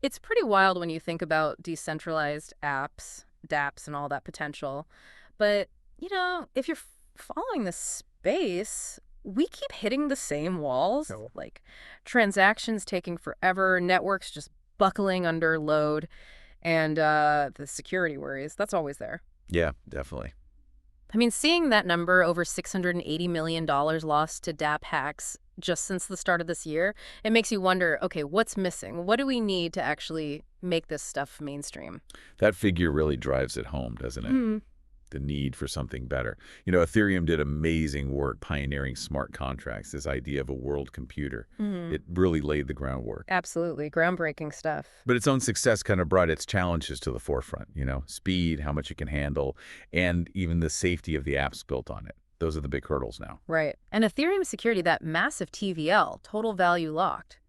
It's pretty wild when you think about decentralized apps, dApps, and all that potential. But, if you're following the space, we keep hitting the same walls, No. like transactions taking forever, networks just buckling under load, and the security worries. That's always there. Yeah, definitely. I mean, seeing that number over $680 million lost to dApp hacks just since the start of this year, it makes you wonder, okay, what's missing? What do we need to actually make this stuff mainstream? That figure really drives it home, doesn't it? Hmm. The need for something better. Ethereum did amazing work pioneering smart contracts, this idea of a world computer. Hmm. It really laid the groundwork. Absolutely. Groundbreaking stuff. But its own success kind of brought its challenges to the forefront, speed, how much it can handle, and even the safety of the apps built on it. Those are the big hurdles now, Right. And Ethereum security, that massive TVL, total value locked,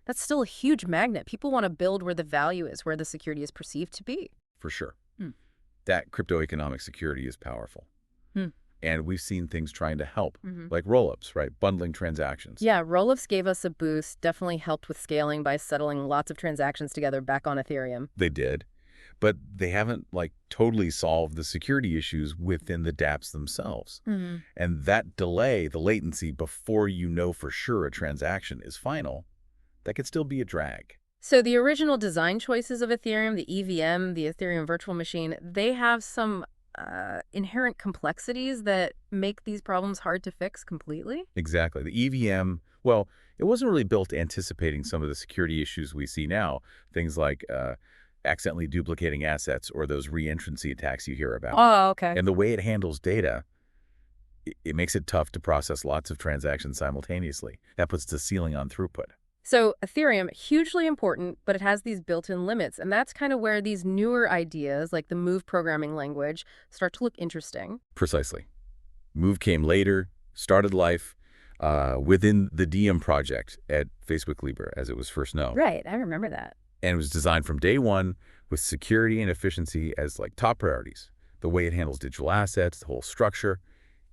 that's still a huge magnet. People want to build where the value is, where the security is perceived to be. for sure. Hmm. That crypto economic security is powerful. Hmm. And we've seen things trying to help, Hmm. like rollups, right? Bundling transactions. Yeah, rollups gave us a boost, definitely helped with scaling by settling lots of transactions together back on Ethereum. They did. But they haven't, totally solved the security issues within the dApps themselves. Hmm. And that delay, the latency before you know for sure a transaction is final, that could still be a drag. So the original design choices of Ethereum, the EVM, the Ethereum virtual machine, they have some inherent complexities that make these problems hard to fix completely? Exactly. The EVM, well, it wasn't really built anticipating some of the security issues we see now, things like accidentally duplicating assets or those reentrancy attacks you hear about. Oh, okay. And the way it handles data, it makes it tough to process lots of transactions simultaneously. That puts the ceiling on throughput. So Ethereum, hugely important, but it has these built-in limits. And that's kind of where these newer ideas, like the Move programming language, start to look interesting. Precisely. Move came later, started life within the Diem project at Facebook Libre, as it was first known. Right, I remember that. And it was designed from day one with security and efficiency as top priorities. The way it handles digital assets, the whole structure,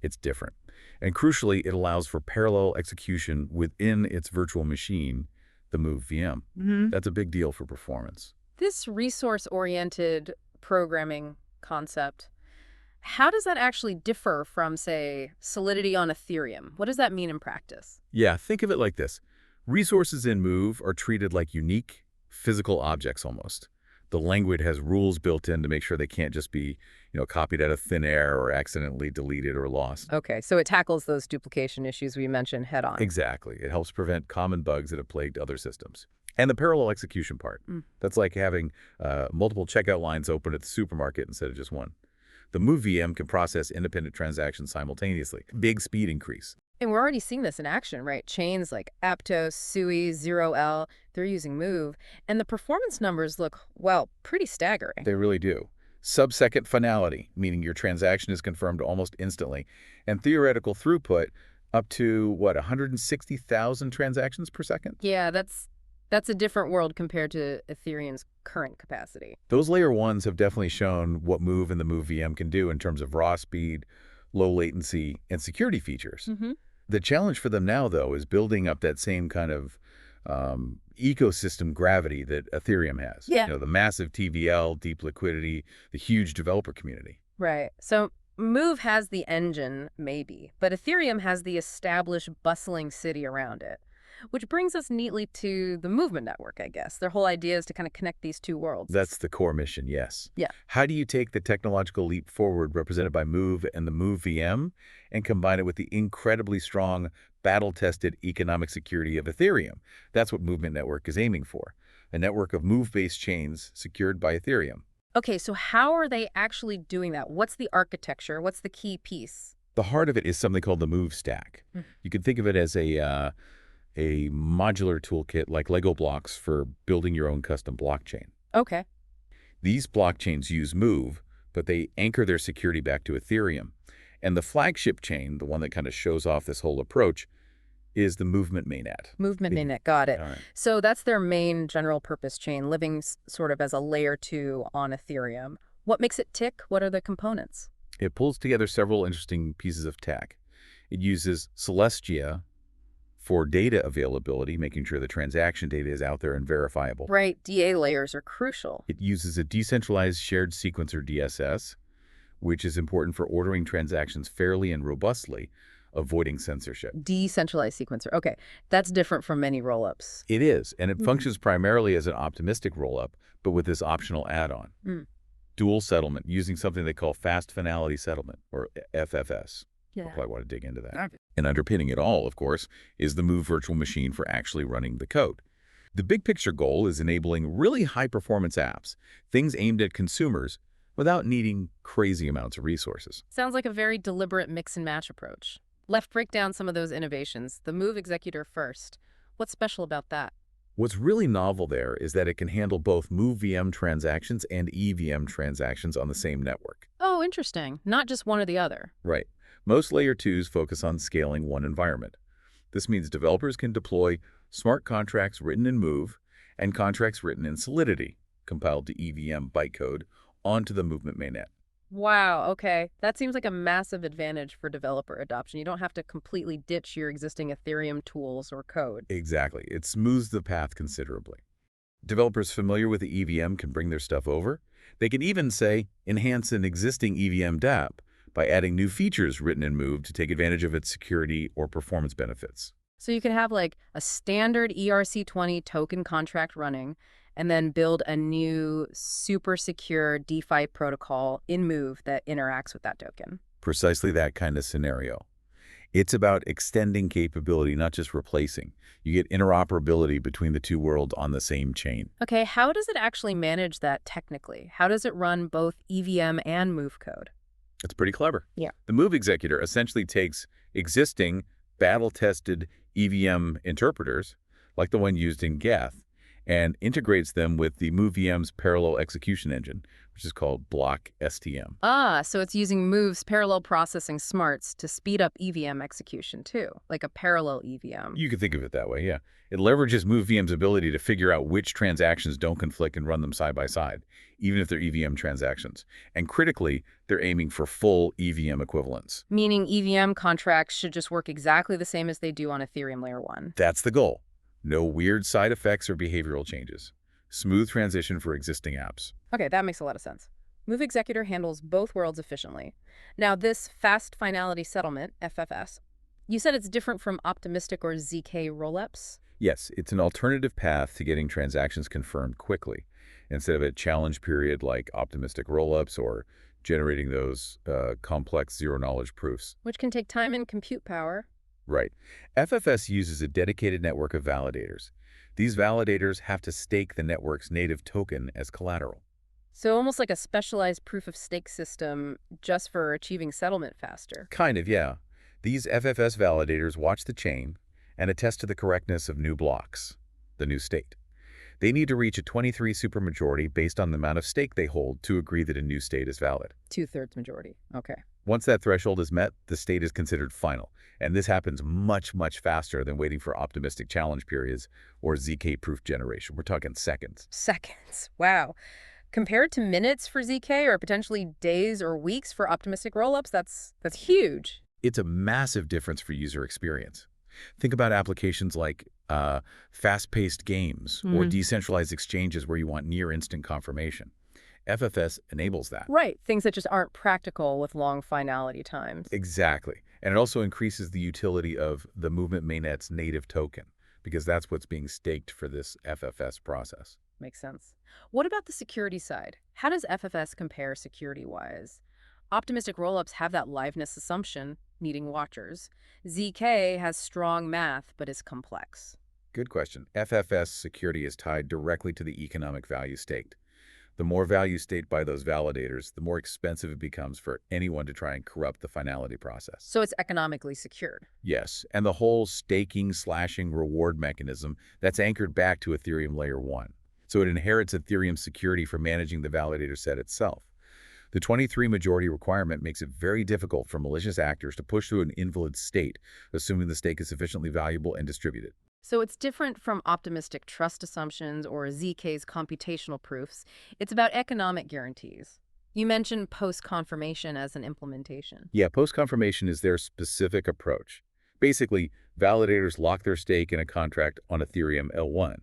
it's different. And crucially, it allows for parallel execution within its virtual machine, the Move VM. Hmm. That's a big deal for performance. This resource-oriented programming concept, how does that actually differ from, say, Solidity on Ethereum? What does that mean in practice? Yeah, think of it like this. Resources in Move are treated like unique physical objects almost. The language has rules built in to make sure they can't just be, copied out of thin air or accidentally deleted or lost. Okay, so it tackles those duplication issues we mentioned head on. Exactly. It helps prevent common bugs that have plagued other systems. And the parallel execution part. Mm. That's like having multiple checkout lines open at the supermarket instead of just one. The Move VM can process independent transactions simultaneously. Big speed increase. And we're already seeing this in action, right? Chains like Aptos, Sui, 0L, they're using Move. And the performance numbers look, well, pretty staggering. They really do. Sub-second finality, meaning your transaction is confirmed almost instantly. And theoretical throughput up to, 160,000 transactions per second? Yeah, that's a different world compared to Ethereum's current capacity. Those layer ones have definitely shown what Move and the Move VM can do in terms of raw speed, low latency, and security features. Mm-hmm. The challenge for them now, though, is building up that same kind of ecosystem gravity that Ethereum has. Yeah. The massive TVL, deep liquidity, the huge developer community. Right. So Move has the engine, maybe, but Ethereum has the established, bustling city around it. Which brings us neatly to the Movement Network, I guess. Their whole idea is to kind of connect these two worlds. That's the core mission, yes. Yeah. How do you take the technological leap forward represented by Move and the Move VM and combine it with the incredibly strong, battle-tested economic security of Ethereum? That's what Movement Network is aiming for, a network of Move-based chains secured by Ethereum. Okay, so how are they actually doing that? What's the architecture? What's the key piece? The heart of it is something called the Move stack. You can think of it as a modular toolkit like Lego blocks for building your own custom blockchain. Okay. These blockchains use Move, but they anchor their security back to Ethereum. And the flagship chain, the one that kind of shows off this whole approach, is the Movement Mainnet. Movement Mainnet, got it. All right. So that's their main general purpose chain, living sort of as a layer 2 on Ethereum. What makes it tick? What are the components? It pulls together several interesting pieces of tech. It uses Celestia For data availability, making sure the transaction data is out there and verifiable. Right, DA layers are crucial. It uses a Decentralized Shared Sequencer DSS, which is important for ordering transactions fairly and robustly, avoiding censorship. Decentralized sequencer. Okay, that's different from many rollups. It is, and it Mhm. functions primarily as an optimistic rollup, but with this optional add-on. Mm. Dual settlement, using something they call Fast Finality Settlement, or FFS. We'll Yeah. probably want to dig into that. Okay. And underpinning it all, of course, is the Move virtual machine for actually running the code. The big picture goal is enabling really high-performance apps, things aimed at consumers, without needing crazy amounts of resources. Sounds like a very deliberate mix and match approach. Let's break down some of those innovations. The Move Executor first. What's special about that? What's really novel there is that it can handle both Move VM transactions and EVM transactions on the same network. Oh, interesting. Not just one or the other. Right. Most Layer 2s focus on scaling one environment. This means developers can deploy smart contracts written in Move and contracts written in Solidity, compiled to EVM bytecode, onto the Movement Mainnet. Wow, okay. That seems like a massive advantage for developer adoption. You don't have to completely ditch your existing Ethereum tools or code. Exactly. It smooths the path considerably. Developers familiar with the EVM can bring their stuff over. They can even, say, enhance an existing EVM dApp by adding new features written in Move to take advantage of its security or performance benefits. So you can have like a standard ERC20 token contract running and then build a new super secure DeFi protocol in Move that interacts with that token. Precisely that kind of scenario. It's about extending capability, not just replacing. You get interoperability between the two worlds on the same chain. Okay, how does it actually manage that technically? How does it run both EVM and Move code? It's pretty clever. Yeah. The Move Executor essentially takes existing battle-tested EVM interpreters, like the one used in Geth, and integrates them with the MoveVM's parallel execution engine, which is called Block STM. Ah, so it's using Move's parallel processing smarts to speed up EVM execution too, like a parallel EVM. You could think of it that way, yeah. It leverages MoveVM's ability to figure out which transactions don't conflict and run them side by side, even if they're EVM transactions. And critically, they're aiming for full EVM equivalence. Meaning EVM contracts should just work exactly the same as they do on Ethereum Layer 1. That's the goal. No weird side effects or behavioral changes. Smooth transition for existing apps. Okay, that makes a lot of sense. Move Executor handles both worlds efficiently. Now, this Fast Finality Settlement, FFS, you said it's different from optimistic or ZK rollups? Yes, it's an alternative path to getting transactions confirmed quickly, instead of a challenge period like optimistic rollups or generating those complex zero-knowledge proofs. Which can take time and compute power. Right. FFS uses a dedicated network of validators. These validators have to stake the network's native token as collateral. So almost like a specialized proof-of-stake system just for achieving settlement faster. Kind of, yeah. These FFS validators watch the chain and attest to the correctness of new blocks, the new state. They need to reach a 23 supermajority based on the amount of stake they hold to agree that a new state is valid. 2/3 majority. Okay. Once that threshold is met, the state is considered final, and this happens much, much faster than waiting for optimistic challenge periods or ZK proof generation. We're talking seconds. Seconds. Wow. Compared to minutes for ZK or potentially days or weeks for optimistic rollups, that's huge. It's a massive difference for user experience. Think about applications like fast-paced games or decentralized exchanges where you want near-instant confirmation. FFS enables that. Right. Things that just aren't practical with long finality times. Exactly. And it also increases the utility of the Movement Mainnet's native token, because that's what's being staked for this FFS process. Makes sense. What about the security side? How does FFS compare security-wise? Optimistic rollups have that liveness assumption, needing watchers. ZK has strong math, but is complex. Good question. FFS security is tied directly to the economic value staked. The more value staked by those validators, the more expensive it becomes for anyone to try and corrupt the finality process. So it's economically secured. Yes, and the whole staking/reward mechanism, that's anchored back to Ethereum Layer 1. So it inherits Ethereum's security for managing the validator set itself. The 23 majority requirement makes it very difficult for malicious actors to push through an invalid state, assuming the stake is sufficiently valuable and distributed. So it's different from optimistic trust assumptions or ZK's computational proofs. It's about economic guarantees. You mentioned post-confirmation as an implementation. Yeah, post-confirmation is their specific approach. Basically, validators lock their stake in a contract on Ethereum L1.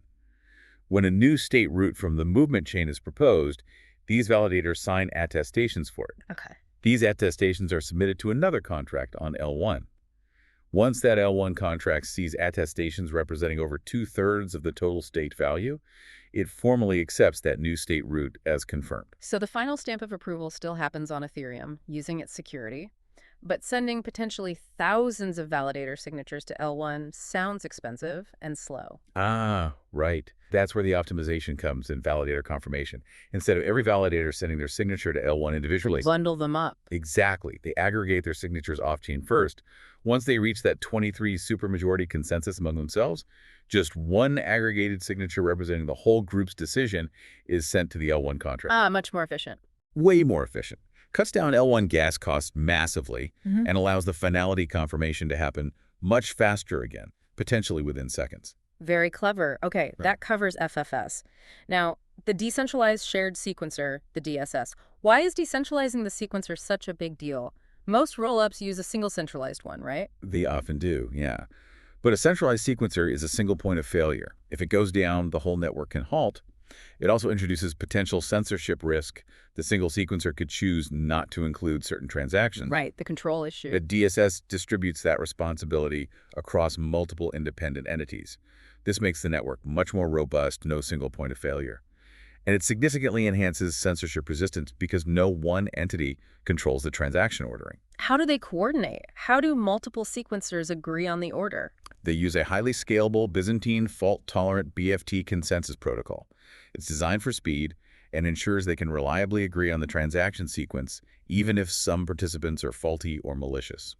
When a new state root from the movement chain is proposed, these validators sign attestations for it. Okay. These attestations are submitted to another contract on L1. Once that L1 contract sees attestations representing over 2/3 of the total state value, it formally accepts that new state root as confirmed. So the final stamp of approval still happens on Ethereum using its security, but sending potentially thousands of validator signatures to L1 sounds expensive and slow. Ah, right. That's where the optimization comes in validator confirmation. Instead of every validator sending their signature to L1 individually, Bundle them up. exactly, they aggregate their signatures off-chain first. Once they reach that 23 supermajority consensus among themselves, just one aggregated signature representing the whole group's decision is sent to the L1 contract. Much more efficient. Way more efficient. Cuts down L1 gas costs massively Mhm. and allows the finality confirmation to happen much faster again, potentially within seconds. Very clever. Okay, Right. that covers FFS. Now, the Decentralized Shared Sequencer, the DSS. Why is decentralizing the sequencer such a big deal? Most rollups use a single centralized one, right? They often do, yeah. But a centralized sequencer is a single point of failure. If it goes down, the whole network can halt. It also introduces potential censorship risk. The single sequencer could choose not to include certain transactions. Right, the control issue. A DSS distributes that responsibility across multiple independent entities. This makes the network much more robust, no single point of failure. And it significantly enhances censorship resistance because no one entity controls the transaction ordering. How do they coordinate? How do multiple sequencers agree on the order? They use a highly scalable Byzantine fault-tolerant BFT consensus protocol. It's designed for speed and ensures they can reliably agree on the transaction sequence, even if some participants are faulty or malicious.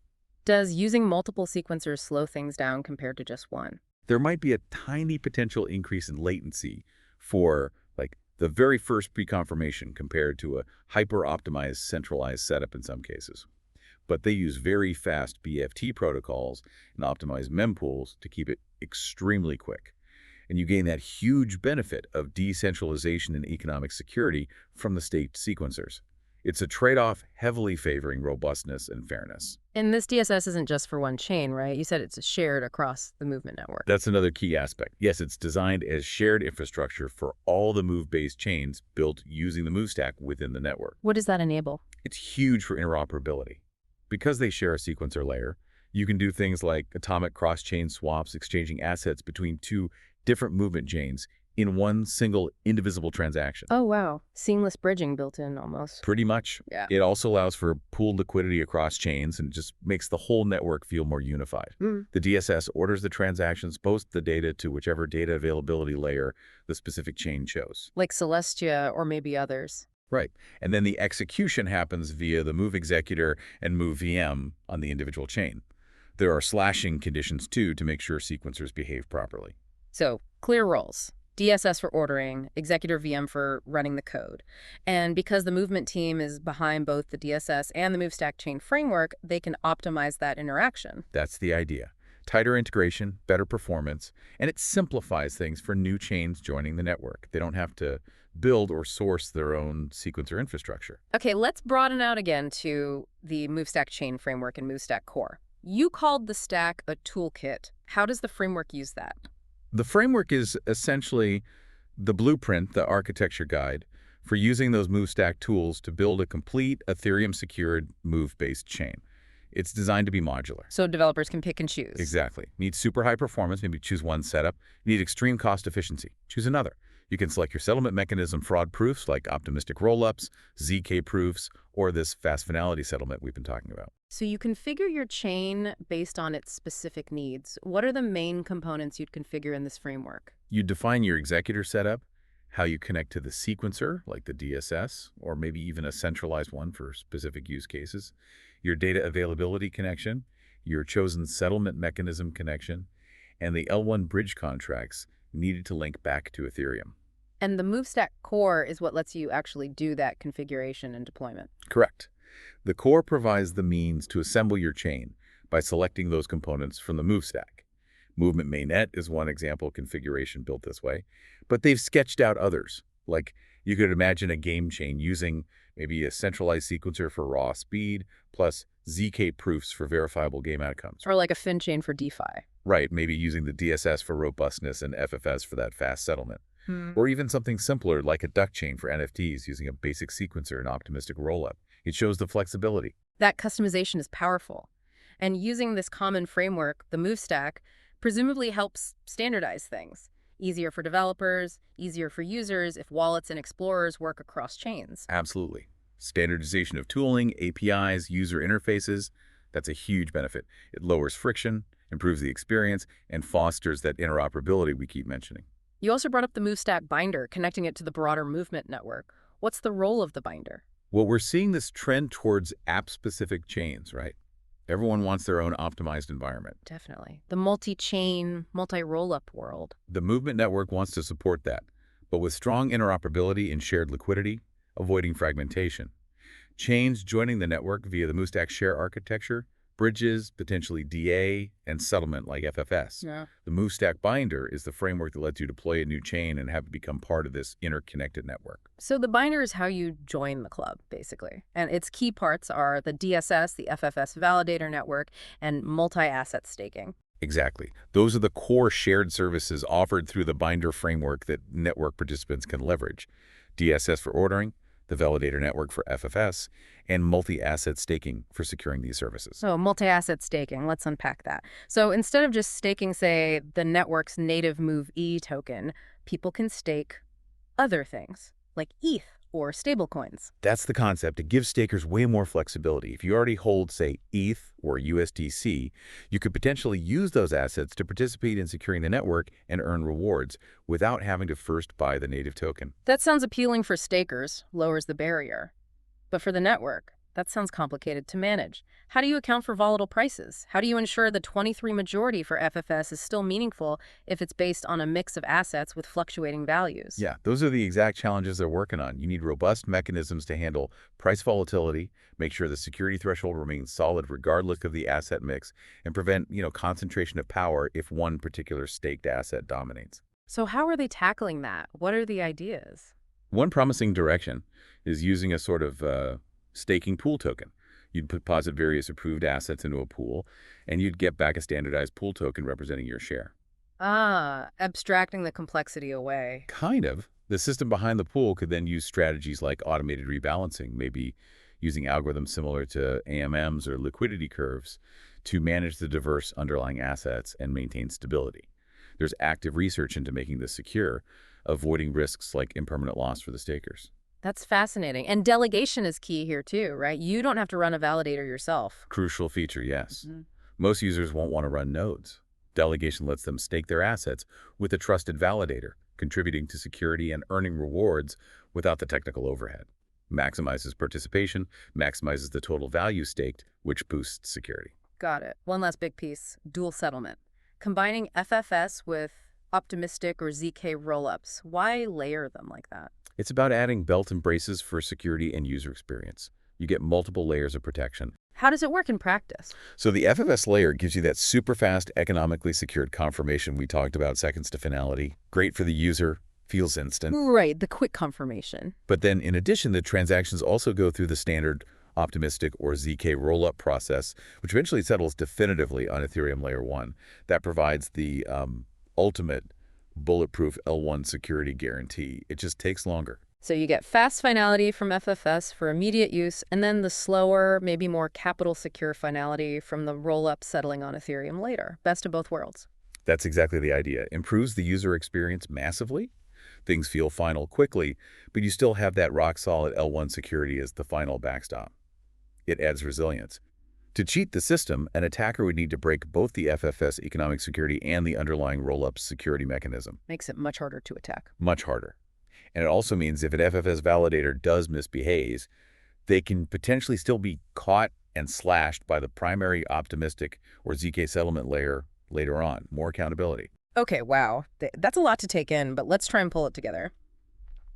Does using multiple sequencers slow things down compared to just one? There might be a tiny potential increase in latency for, like, the very first pre-confirmation compared to a hyper-optimized centralized setup in some cases. But they use very fast BFT protocols and optimized mempools to keep it extremely quick. And you gain that huge benefit of decentralization and economic security from the state sequencers. It's a trade-off heavily favoring robustness and fairness. And this DSS isn't just for one chain, right? You said it's shared across the movement network. That's another key aspect. Yes, it's designed as shared infrastructure for all the Move-based chains built using the Move stack within the network. What does that enable? It's huge for interoperability. Because they share a sequencer layer, you can do things like atomic cross-chain swaps, exchanging assets between two different movement chains in one single indivisible transaction. Oh, wow. Seamless bridging built in almost. Pretty much. Yeah. It also allows for pooled liquidity across chains and just makes the whole network feel more unified. The DSS orders the transactions, posts the data to whichever data availability layer the specific chain chose. Like Celestia or maybe others. Right. And then the execution happens via the Move executor and Move VM on the individual chain. There are slashing conditions, too, to make sure sequencers behave properly. So, clear roles. DSS for ordering, executor VM for running the code. And because the movement team is behind both the DSS and the MoveStack chain framework, they can optimize that interaction. That's the idea. Tighter integration, better performance, and it simplifies things for new chains joining the network. They don't have to build or source their own sequencer infrastructure. Okay, let's broaden out again to the MoveStack chain framework and MoveStack core. You called the stack a toolkit. How does the framework use that? The framework is essentially the blueprint, the architecture guide, for using those MoveStack tools to build a complete Ethereum-secured Move-based chain. It's designed to be modular. So developers can pick and choose. Exactly. Need super high performance, maybe choose one setup. Need extreme cost efficiency, choose another. You can select your settlement mechanism fraud proofs like optimistic rollups, ZK proofs, or this Fast Finality Settlement we've been talking about. So you configure your chain based on its specific needs. What are the main components you'd configure in this framework? You define your executor setup, how you connect to the sequencer, like the DSS, or maybe even a centralized one for specific use cases, your data availability connection, your chosen settlement mechanism connection, and the L1 bridge contracts needed to link back to Ethereum. And the MoveStack core is what lets you actually do that configuration and deployment. Correct. The core provides the means to assemble your chain by selecting those components from the Move stack. Movement Mainnet is one example configuration built this way, but they've sketched out others, Like, you could imagine a game chain using maybe a centralized sequencer for raw speed, plus ZK proofs for verifiable game outcomes. Or like a fin chain for DeFi. Right, maybe using the DSS for robustness and FFS for that fast settlement. Hmm. Or even something simpler like a duck chain for NFTs using a basic sequencer and optimistic rollup. It shows the flexibility. That customization is powerful. And using this common framework, the Move stack, presumably helps standardize things. Easier for developers, easier for users if wallets and explorers work across chains. Absolutely. Standardization of tooling, APIs, user interfaces, that's a huge benefit. It lowers friction, improves the experience, and fosters that interoperability we keep mentioning. You also brought up the Move stack binder, connecting it to the broader movement network. What's the role of the binder? Well, we're seeing this trend towards app-specific chains, right? Everyone wants their own optimized environment. Definitely. The multi-chain, multi-rollup world. The movement network wants to support that, but with strong interoperability and shared liquidity, avoiding fragmentation. Chains joining the network via the Moostack share architecture, bridges, potentially DA, and settlement like FFS. Yeah. The Moostack binder is the framework that lets you deploy a new chain and have it become part of this interconnected network. So the binder is how you join the club, basically. And its key parts are the DSS, the FFS validator network, and multi-asset staking. Exactly. Those are the core shared services offered through the binder framework that network participants can leverage. DSS for ordering, the validator network for FFS, and multi-asset staking for securing these services. So multi-asset staking, let's unpack that. So instead of just staking, say, the network's native Move E token, people can stake other things, like ETH or stablecoins. That's the concept. It gives stakers way more flexibility. If you already hold, say, ETH or USDC, you could potentially use those assets to participate in securing the network and earn rewards without having to first buy the native token. That sounds appealing for stakers, lowers the barrier. But for the network, that sounds complicated to manage. How do you account for volatile prices? How do you ensure the 23 majority for FFS is still meaningful if it's based on a mix of assets with fluctuating values? Yeah, those are the exact challenges they're working on. You need robust mechanisms to handle price volatility, make sure the security threshold remains solid regardless of the asset mix, and prevent, concentration of power if one particular staked asset dominates. So how are they tackling that? What are the ideas? One promising direction is using a sort of staking pool token. You'd deposit various approved assets into a pool, and you'd get back a standardized pool token representing your share. Ah, abstracting the complexity away. Kind of. The system behind the pool could then use strategies like automated rebalancing, maybe using algorithms similar to AMMs or liquidity curves to manage the diverse underlying assets and maintain stability. There's active research into making this secure, avoiding risks like impermanent loss for the stakers. That's fascinating. And delegation is key here too, right? You don't have to run a validator yourself. Crucial feature, yes. Mhm. Most users won't want to run nodes. Delegation lets them stake their assets with a trusted validator, contributing to security and earning rewards without the technical overhead. Maximizes participation, maximizes the total value staked, which boosts security. Got it. One last big piece, dual settlement. Combining FFS with optimistic or ZK rollups. Why layer them like that? It's about adding belt and braces for security and user experience. You get multiple layers of protection. How does it work in practice? So the FFS layer gives you that super fast, economically secured confirmation we talked about seconds to finality. Great for the user, feels instant. Right, the quick confirmation. But then in addition, the transactions also go through the standard optimistic or ZK rollup process, which eventually settles definitively on Ethereum Layer 1. That provides the ultimate bulletproof L1 security guarantee. It just takes longer. So you get fast finality from FFS for immediate use, and then the slower, maybe more capital secure finality from the rollup settling on Ethereum later. Best of both worlds. That's exactly the idea. Improves the user experience massively. Things feel final quickly, but you still have that rock-solid L1 security as the final backstop. It adds resilience. To cheat the system, an attacker would need to break both the FFS economic security and the underlying rollup security mechanism. Makes it much harder to attack. Much harder. And it also means if an FFS validator does misbehave, they can potentially still be caught and slashed by the primary optimistic or ZK settlement layer later on. More accountability. Okay, wow. That's a lot to take in, but let's try and pull it together.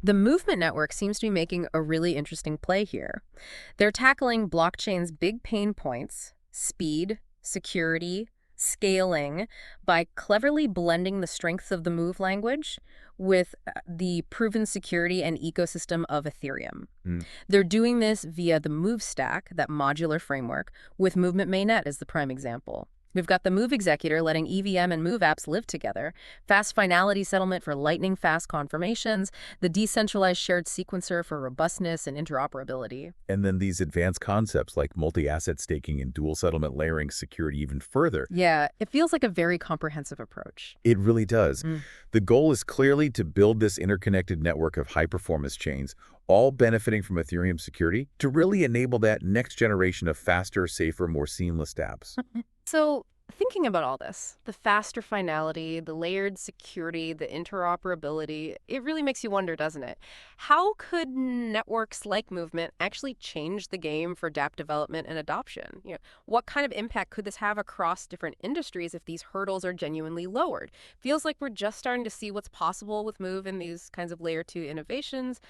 The Movement Network seems to be making a really interesting play here. They're tackling blockchain's big pain points, speed, security, scaling, by cleverly blending the strengths of the Move language with the proven security and ecosystem of Ethereum. Mm. They're doing this via the Move stack, that modular framework, with Movement Mainnet as the prime example. We've got the Move executor letting EVM and Move apps live together, Fast Finality Settlement for lightning-fast confirmations, the Decentralized Shared Sequencer for robustness and interoperability. And then these advanced concepts like multi-asset staking and dual settlement layering security even further. Yeah, it feels like a very comprehensive approach. It really does. Mm. The goal is clearly to build this interconnected network of high-performance chains, all benefiting from Ethereum security, to really enable that next generation of faster, safer, more seamless dApps. So, thinking about all this, the faster finality, the layered security, the interoperability, it really makes you wonder, doesn't it? How could networks like Movement actually change the game for dApp development and adoption? What kind of impact could this have across different industries if these hurdles are genuinely lowered? Feels like we're just starting to see what's possible with Move and these kinds of layer 2 innovations,